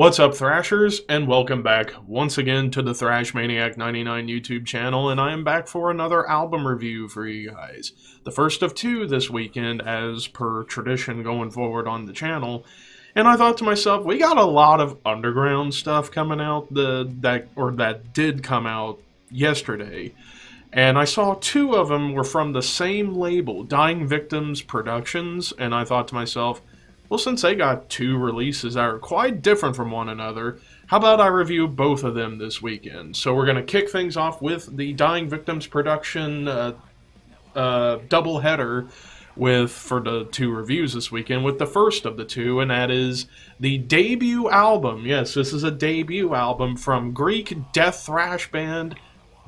What's up, Thrashers, and welcome back once again to the Thrash Maniac 99 YouTube channel, and I am back for another album review for you guys. The first of two this weekend, as per tradition going forward on the channel. And I thought to myself, we got a lot of underground stuff coming out that did come out yesterday. And I saw two of them were from the same label, Dying Victims Productions, and I thought to myself, well, since they got two releases that are quite different from one another, how about I review both of them this weekend? So we're going to kick things off with the Dying Victims Production doubleheader for the two reviews this weekend, with the first of the two, and that is the debut album. Yes, this is a debut album from Greek death thrash band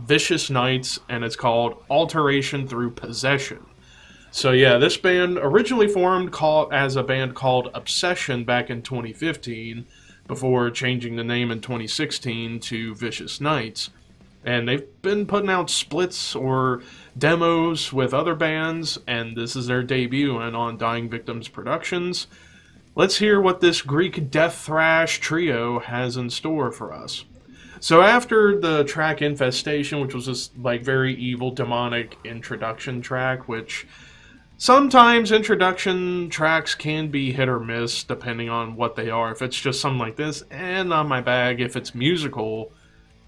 Vicious Knights, and it's called Alteration Through Possession. So yeah, this band originally formed as a band called Obsession back in 2015, before changing the name in 2016 to Vicious Knights. And they've been putting out splits or demos with other bands, and this is their debut and on Dying Victims Productions. Let's hear what this Greek death thrash trio has in store for us. So after the track Infestation, which was this like very evil demonic introduction track, which sometimes introduction tracks can be hit or miss depending on what they are. If it's just something like this, not my bag. If it's musical,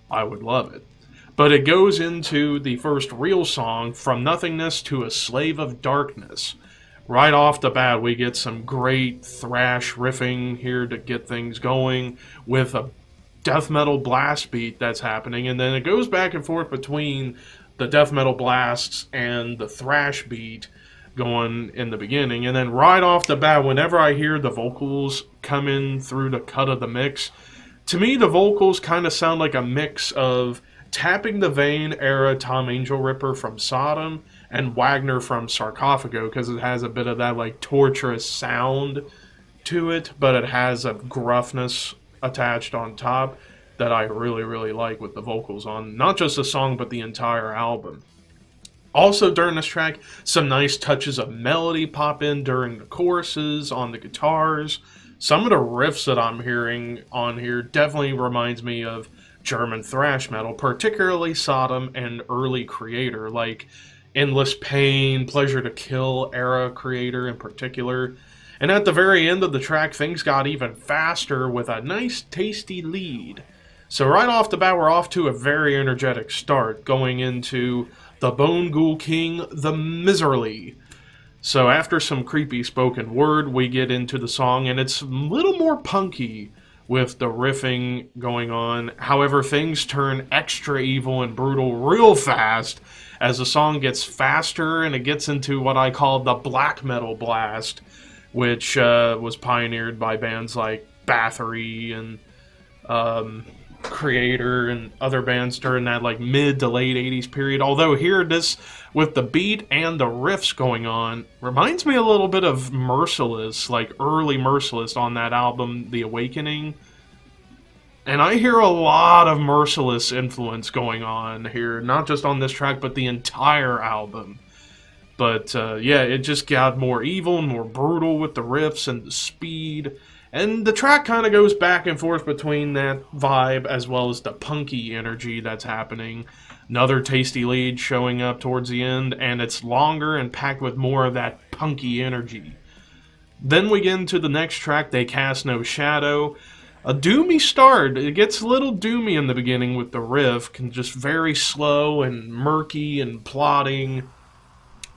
I would love it. But it goes into the first real song, From Nothingness to a Slave of Darkness. Right off the bat, we get some great thrash riffing here to get things going with a death metal blast beat that's happening, and then it goes back and forth between the death metal blasts and the thrash beat going in the beginning. And then right off the bat, whenever I hear the vocals come in through the cut of the mix, to me the vocals kind of sound like a mix of Tapping the Vein era Tom Angel Ripper from Sodom and Wagner from Sarcophago, because it has a bit of that like torturous sound to it, but it has a gruffness attached on top that I really like with the vocals on not just the song but the entire album. Also during this track, some nice touches of melody pop in during the choruses on the guitars. Some of the riffs that I'm hearing on here definitely reminds me of German thrash metal, particularly Sodom and early Creator, like Endless Pain, Pleasure to Kill era Creator in particular. And at the very end of the track, things got even faster with a nice tasty lead. So right off the bat, we're off to a very energetic start, going into the Bone Ghoul King, the Miserly. So after some creepy spoken word, we get into the song, and it's a little more punky with the riffing going on. However, things turn extra evil and brutal real fast as the song gets faster, and it gets into what I call the black metal blast, which was pioneered by bands like Bathory and Creator and other bands during that like mid to late 80s period. Although here, this with the beat and the riffs going on reminds me a little bit of Merciless, like early Merciless on that album The Awakening. And I hear a lot of Merciless influence going on here, not just on this track but the entire album. But yeah, it just got more evil and more brutal with the riffs and the speed. And the track kind of goes back and forth between that vibe as well as the punky energy that's happening. Another tasty lead showing up towards the end, and it's longer and packed with more of that punky energy. Then we get into the next track, They Cast No Shadow. A doomy start. It gets a little doomy in the beginning with the riff, just very slow and murky and plodding,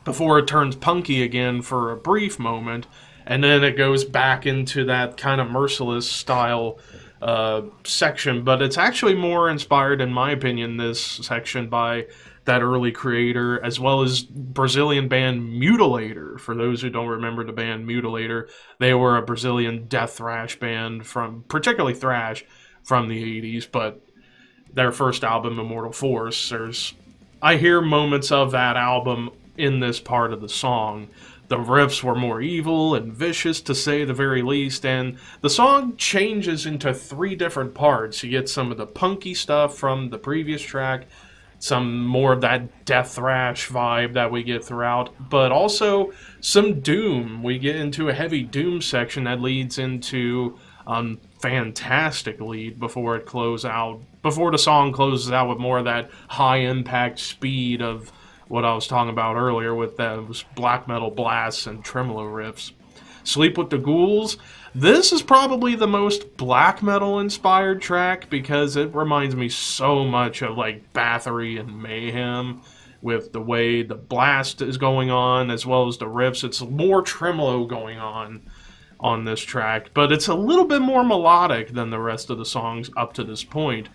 before it turns punky again for a brief moment. And then it goes back into that kind of Merciless style section. But it's actually more inspired, in my opinion, this section by that early Creator, as well as Brazilian band Mutilator. For those who don't remember the band Mutilator, they were a Brazilian death thrash band, particularly thrash, from the 80s. But their first album, Immortal Force, I hear moments of that album in this part of the song. The riffs were more evil and vicious, to say the very least, and the song changes into three different parts. You get some of the punky stuff from the previous track, some more of that death thrash vibe that we get throughout, but also some doom. We get into a heavy doom section that leads into Fantastic lead before it before the song closes out with more of that high impact speed of what I was talking about earlier with those black metal blasts and tremolo riffs. Sleep with the Ghouls. This is probably the most black metal inspired track because it reminds me so much of like Bathory and Mayhem with the way the blast is going on as well as the riffs. It's more tremolo going on this track, but it's a little bit more melodic than the rest of the songs up to this point.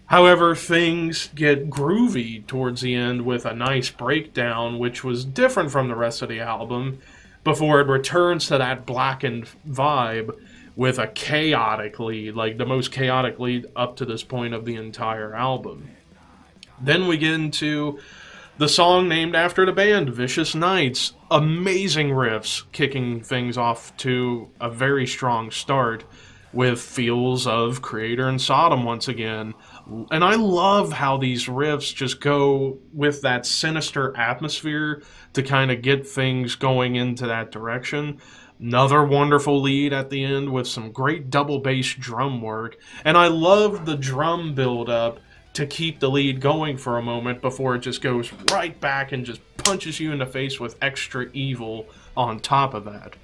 However, things get groovy towards the end with a nice breakdown, which was different from the rest of the album, before it returns to that blackened vibe with a chaotic lead, like the most chaotic lead up to this point of the entire album. Then we get into the song named after the band, Vicious Nights. Amazing riffs, kicking things off to a very strong start with feels of Creator and Sodom once again. And I love how these riffs just go with that sinister atmosphere to kind of get things going into that direction. Another wonderful lead at the end with some great double bass drum work. And I love the drum build-up to keep the lead going for a moment before it just goes right back and just punches you in the face with extra evil on top of that.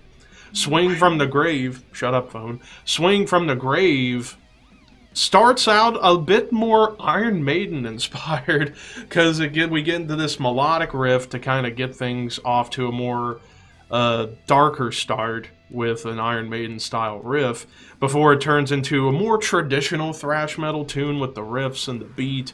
Swing from the Grave, shut up phone, Swing from the Grave starts out a bit more Iron Maiden inspired because again we get into this melodic riff to kind of get things off to a more darker start with an Iron Maiden style riff before it turns into a more traditional thrash metal tune with the riffs and the beat.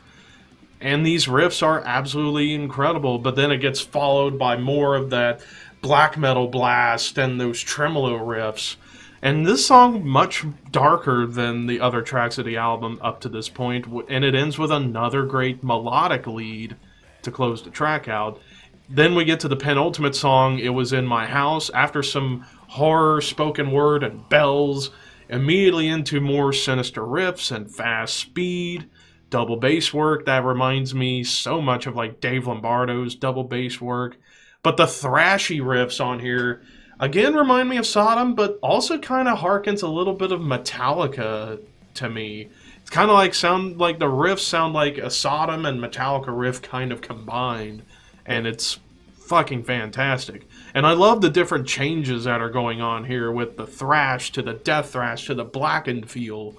And these riffs are absolutely incredible, but then it gets followed by more of that black metal blast and those tremolo riffs. And this song much darker than the other tracks of the album up to this point, and it ends with another great melodic lead to close the track out. Then we get to the penultimate song, It Was in My House, after some horror spoken word and bells, immediately into more sinister riffs and fast speed, double bass work that reminds me so much of like Dave Lombardo's double bass work. But the thrashy riffs on here, again, remind me of Sodom, but also kind of harkens a little bit of Metallica to me. It's kind of like the riffs sound like a Sodom and Metallica riff kind of combined, and it's fucking fantastic. And I love the different changes that are going on here with the thrash to the death thrash to the blackened feel.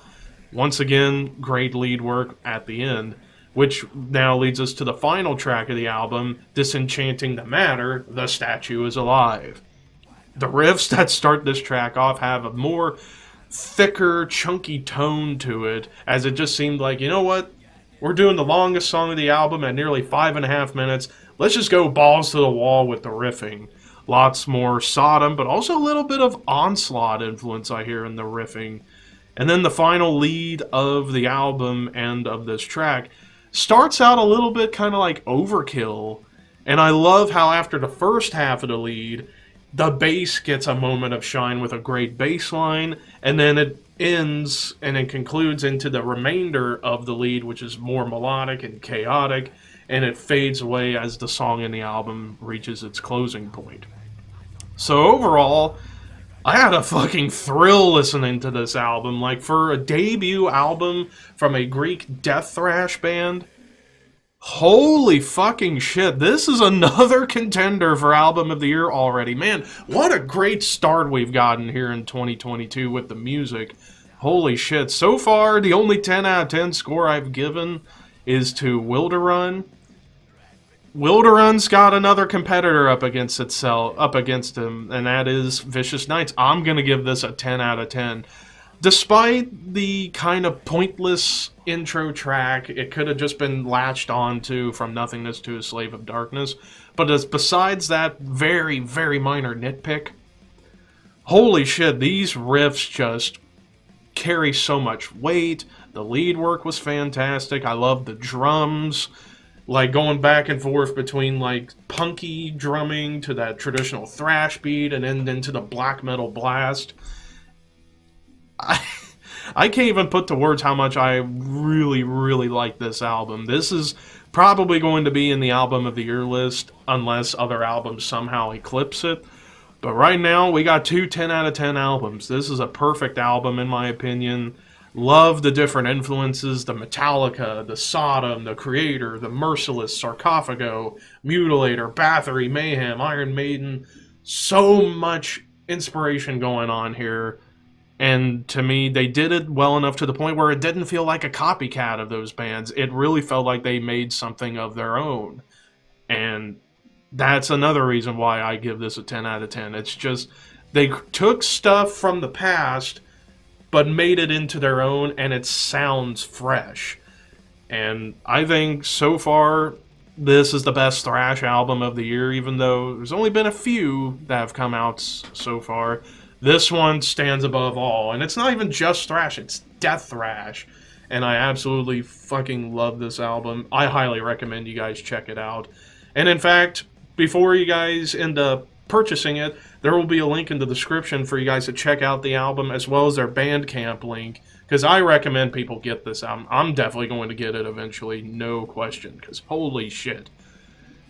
Once again, great lead work at the end, which now leads us to the final track of the album, Disenchanting the Matter, The Statue is Alive. The riffs that start this track off have a more thicker, chunky tone to it, as it just seemed like, you know what? We're doing the longest song of the album at nearly 5.5 minutes. Let's just go balls to the wall with the riffing. Lots more Sodom, but also a little bit of Onslaught influence I hear in the riffing. And then the final lead of the album and of this track starts out a little bit kind of like overkill. And I love how after the first half of the lead, the bass gets a moment of shine with a great bass line, and then it ends and it concludes into the remainder of the lead, which is more melodic and chaotic, and it fades away as the song in the album reaches its closing point. So overall, I had a fucking thrill listening to this album. Like, for a debut album from a Greek death thrash band, holy fucking shit, this is another contender for Album of the Year already. Man, what a great start we've gotten here in 2022 with the music. Holy shit. So far, the only 10 out of 10 score I've given is to Wilderun. Wilderun's got another competitor up against him, and that is Vicious Nights. I'm going to give this a 10 out of 10. Despite the kind of pointless intro track, it could have just been latched onto From Nothingness to a Slave of Darkness. But besides that very, very minor nitpick, holy shit, these riffs just carry so much weight. The lead work was fantastic. I love the drums, like going back and forth between like punky drumming to that traditional thrash beat and then into the black metal blast. I can't even put to words how much I really, really like this album. This is probably going to be in the Album of the Year list unless other albums somehow eclipse it. But right now, we got two 10 out of 10 albums. This is a perfect album, in my opinion. Love the different influences, the Metallica, the Sodom, the Creator, the Merciless, Sarcophago, Mutilator, Bathory, Mayhem, Iron Maiden. So much inspiration going on here. And to me, they did it well enough to the point where it didn't feel like a copycat of those bands. It really felt like they made something of their own. And that's another reason why I give this a 10 out of 10. It's just, they took stuff from the past, but made it into their own, and it sounds fresh. And I think, so far, this is the best thrash album of the year, even though there's only been a few that have come out so far. This one stands above all, and it's not even just thrash, it's death thrash. And I absolutely fucking love this album. I highly recommend you guys check it out. And in fact, before you guys end up purchasing it, there will be a link in the description for you guys to check out the album, as well as their Bandcamp link, because I recommend people get this album. I'm definitely going to get it eventually, no question, because holy shit.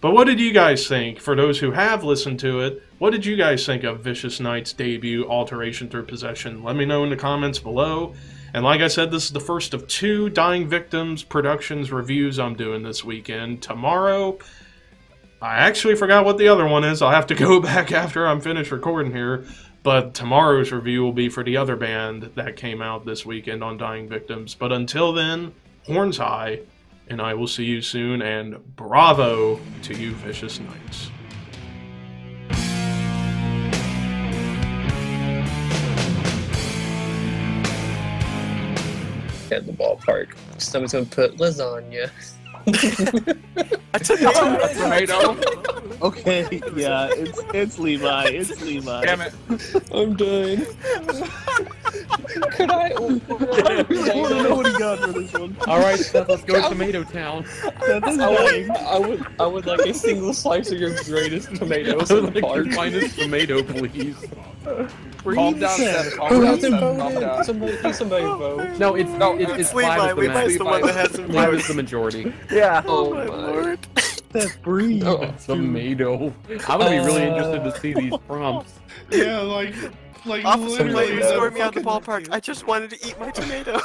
But what did you guys think? For those who have listened to it, what did you guys think of Vicious Knight's debut, Alteration Through Possession? Let me know in the comments below. And like I said, this is the first of 2 Dying Victims Productions reviews I'm doing this weekend. Tomorrow, I actually forgot what the other one is. I'll have to go back after I'm finished recording here. But tomorrow's review will be for the other band that came out this weekend on Dying Victims. But until then, horns high, and I will see you soon, and bravo to you, Vicious Knights. At the ballpark. Someone's gonna put lasagna. I took a tomato. Okay, yeah, it's Levi. It's Levi. Damn it. I'm done. Could I order I want to know what he got for this one. Alright, Seth, let's go to Tomato Town. I would like a single slice of your greatest tomatoes in the park. Minus tomato, please. Calm down, Seth. Calm down, Seth. Calm down. Somebody vote. No, it's Levi. 5 is the Levi's the one that has some 5 is the majority. Yeah. Oh my my. lord. That's breathe. Oh. Tomato. I would be really interested to see these prompts. Yeah, like Officer, literally. please escort me out the ballpark. I just wanted to eat my tomato.